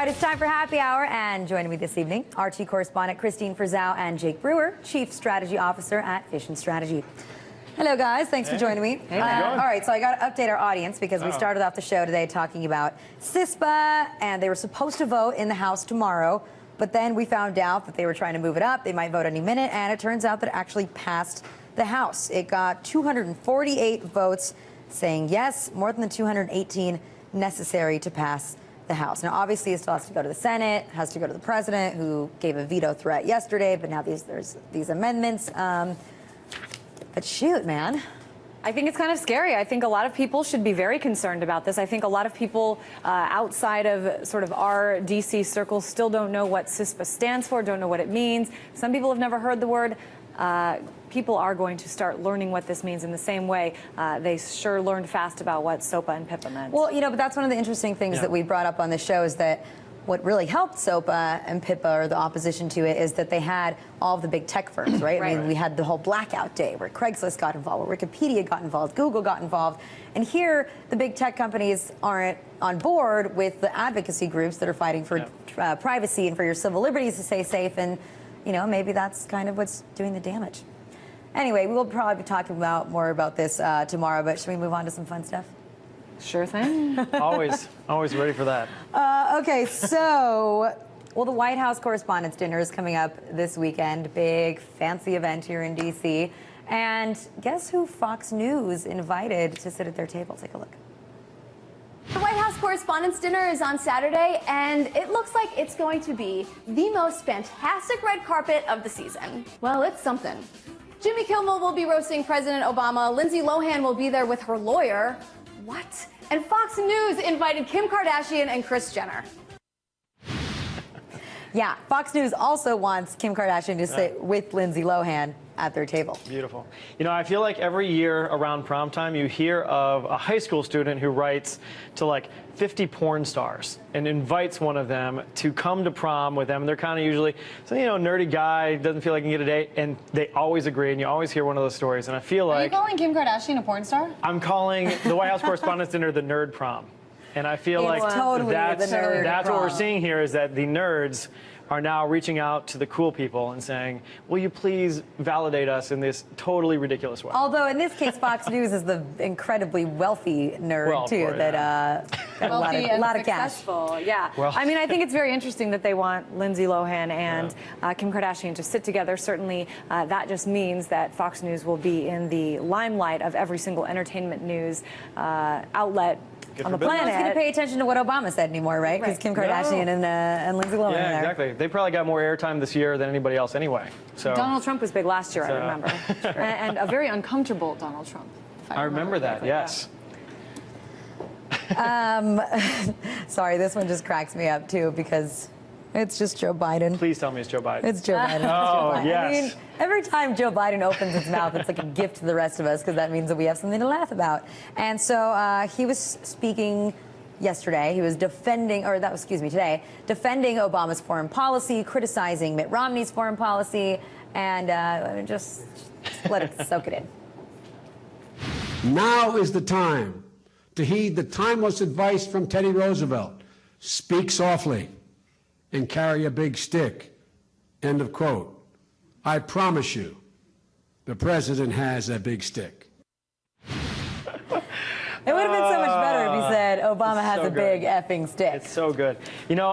right, it's time for Happy Hour, and joining me this evening, RT correspondent Kristine Frazao and Jake Brewer, Chief Strategy Officer at Fission Strategy. Hello, guys. Thanks for joining me. Hey, all right, so I got to update our audience because we started off the show today talking about CISPA, and they were supposed to vote in the House tomorrow, but then we found out that they were trying to move it up. They might vote any minute, and it turns out that it actually passed the House. It got 248 votes saying yes, more than the 218 necessary to pass the House. Now, obviously, it still has to go to the Senate, has to go to the president, who gave a veto threat yesterday, but now there's these amendments. But shoot, man. I think it's kind of scary. I think a lot of people should be very concerned about this. I think a lot of people outside of sort of our DC circles still don't know what CISPA stands for, don't know what it means. Some people have never heard the word. People are going to start learning what this means in the same way they sure learned fast about what SOPA and PIPA meant. Well, you know, but that's one of the interesting things that we brought up on this show is that what really helped SOPA and PIPA, or the opposition to it, is that they had all of the big tech firms, right? I mean, we had the whole blackout day where Craigslist got involved, where Wikipedia got involved, Google got involved. And here, the big tech companies aren't on board with the advocacy groups that are fighting for privacy and for your civil liberties to stay safe. And, you know, maybe that's kind of what's doing the damage. Anyway, we'll probably be talking more about this tomorrow, but should we move on to some fun stuff? Sure thing. always ready for that. Okay, so, well, the White House Correspondents' dinner is coming up this weekend. Big, fancy event here in D.C. And guess who Fox News invited to sit at their table? Take a look. The White House Correspondents' Dinner is on Saturday, and it looks like it's going to be the most fantastic red carpet of the season. Well, it's something. Jimmy Kimmel will be roasting President Obama. Lindsay Lohan will be there with her lawyer. What? And Fox News invited Kim Kardashian and Kris Jenner. Yeah, Fox News also wants Kim Kardashian to sit with Lindsay Lohan at their table. Beautiful. You know, I feel like every year around prom time, you hear of a high school student who writes to like 50 porn stars and invites one of them to come to prom with them. And they're kind of usually, so, you know, nerdy guy, doesn't feel like he can get a date, and they always agree, and you always hear one of those stories. And I feel like... Are you calling Kim Kardashian a porn star? I'm calling the White House Correspondents' Dinner the nerd prom. And I feel like totally that's prom. what we're seeing here, is that the nerds are now reaching out to the cool people and saying, will you please validate us in this totally ridiculous way? Although in this case, Fox News is the incredibly wealthy nerd, too, course, that got a lot of cash. Yeah. Well, I mean, I think it's very interesting that they want Lindsay Lohan and Kim Kardashian to sit together. Certainly, that just means that Fox News will be in the limelight of every single entertainment news outlet on the planet. No one's going to pay attention to what Obama said anymore, right? Because Kim Kardashian and Lindsay Lohan are there. Exactly. They probably got more airtime this year than anybody else anyway. So Donald Trump was big last year, I remember. and a very uncomfortable Donald Trump. I remember that, yes. Sorry, this one just cracks me up, too, because it's just Joe Biden. Please tell me it's Joe Biden. It's Joe Biden. Oh, yes. I mean, every time Joe Biden opens his mouth, it's like a gift to the rest of us, because that means that we have something to laugh about. And so he was speaking yesterday. He was defending today, defending Obama's foreign policy, criticizing Mitt Romney's foreign policy, and just let it soak it in. Now is the time to heed the timeless advice from Teddy Roosevelt. Speak softly and carry a big stick. End of quote. I promise you, the president has a big stick. It would have been so much better if he said Obama has a big effing stick. It's so good. You know,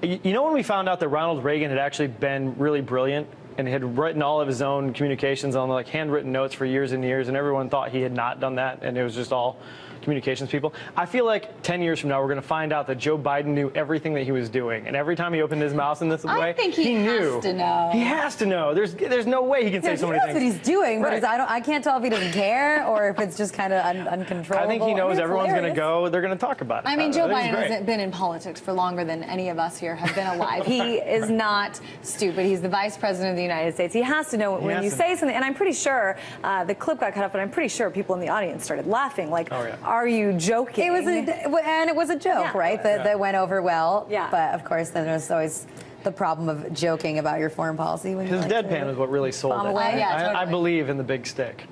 you know when we found out that Ronald Reagan had actually been really brilliant and had written all of his own communications on like handwritten notes for years and years, and everyone thought he had not done that, and it was just all communications people. I feel like 10 years from now, we're going to find out that Joe Biden knew everything that he was doing, and every time he opened his mouth in this way, I think he knew. has to know. He has to know. There's no way he can say so many things. He knows what he's doing, but I can't tell if he doesn't care or if it's just kind of uncontrollable. I think he knows everyone's going to go. They're going to talk about it. I mean, Joe Biden hasn't been in politics for longer than any of us here have been alive. He is not stupid. He's the vice president of the United States. He has to know when you say something. And I'm pretty sure the clip got cut off, but I'm pretty sure people in the audience started laughing. Like, are you joking? It was a joke, right? That went over well. Yeah. But of course, then there's always the problem of joking about your foreign policy. When his deadpan is what really sold it. Away. Yeah, totally. I believe in the big stick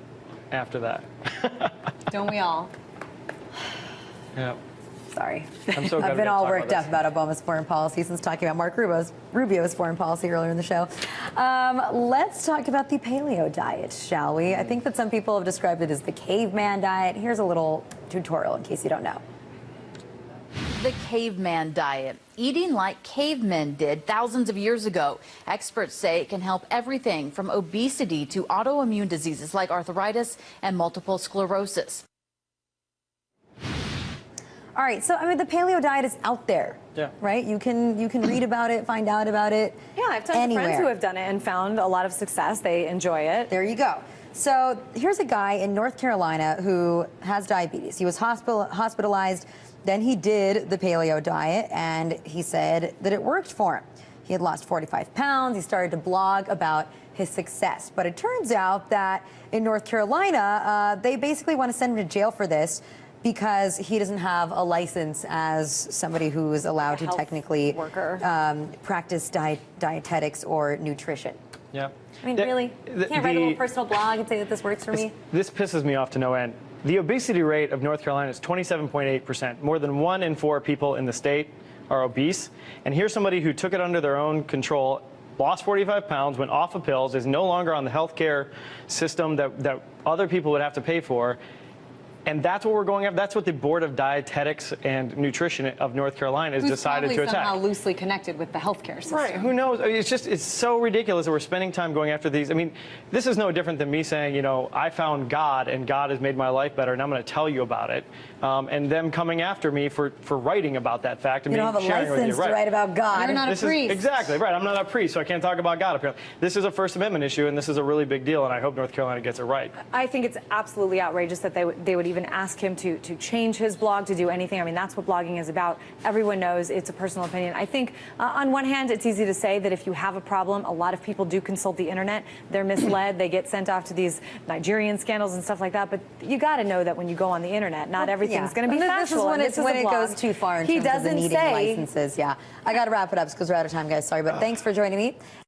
after that. Don't we all? Yeah. Sorry. I'm so glad I've we been got to all talk worked about up about Obama's foreign policy since talking about Mark Rubio's foreign policy earlier in the show. Let's talk about the Paleo Diet, shall we? I think that some people have described it as the caveman diet. Here's a little tutorial in case you don't know. The caveman diet, eating like cavemen did thousands of years ago. Experts say it can help everything from obesity to autoimmune diseases like arthritis and multiple sclerosis. All right, so I mean, the paleo diet is out there, right? You can read about it, find out about it. Yeah, I've talked to friends who have done it and found a lot of success. They enjoy it. There you go. So here's a guy in North Carolina who has diabetes. He was hospitalized. Then he did the paleo diet, and he said that it worked for him. He had lost 45 pounds. He started to blog about his success. But it turns out that in North Carolina, they basically want to send him to jail for this because he doesn't have a license as somebody who is allowed to technically practice dietetics or nutrition. Yeah. I mean, really? You can't write a little personal blog and say that this works for me? This pisses me off to no end. The obesity rate of North Carolina is 27.8%. More than 1 in 4 people in the state are obese. And here's somebody who took it under their own control, lost 45 pounds, went off of pills, is no longer on the healthcare system that other people would have to pay for. And that's what we're going after. That's what the Board of Dietetics and Nutrition of North Carolina has decided to attack. Somehow loosely connected with the healthcare system. Right, who knows? I mean, it's so ridiculous that we're spending time going after these. I mean, this is no different than me saying, you know, I found God and God has made my life better and I'm going to tell you about it. And them coming after me for writing about that fact and you don't have a license to write about God. You're not a priest. Exactly, right. I'm not a priest, so I can't talk about God apparently. This is a First Amendment issue and this is a really big deal and I hope North Carolina gets it right. I think it's absolutely outrageous that they would even ask him to change his blog, to do anything. I mean, that's what blogging is about. Everyone knows it's a personal opinion. I think on one hand, it's easy to say that if you have a problem, a lot of people do consult the internet. They're misled. They get sent off to these Nigerian scandals and stuff like that. But you got to know that when you go on the internet, not everything's going to be factual. This is when it goes too far in terms of the needing licenses. Yeah, I got to wrap it up because we're out of time, guys. Sorry, but thanks for joining me.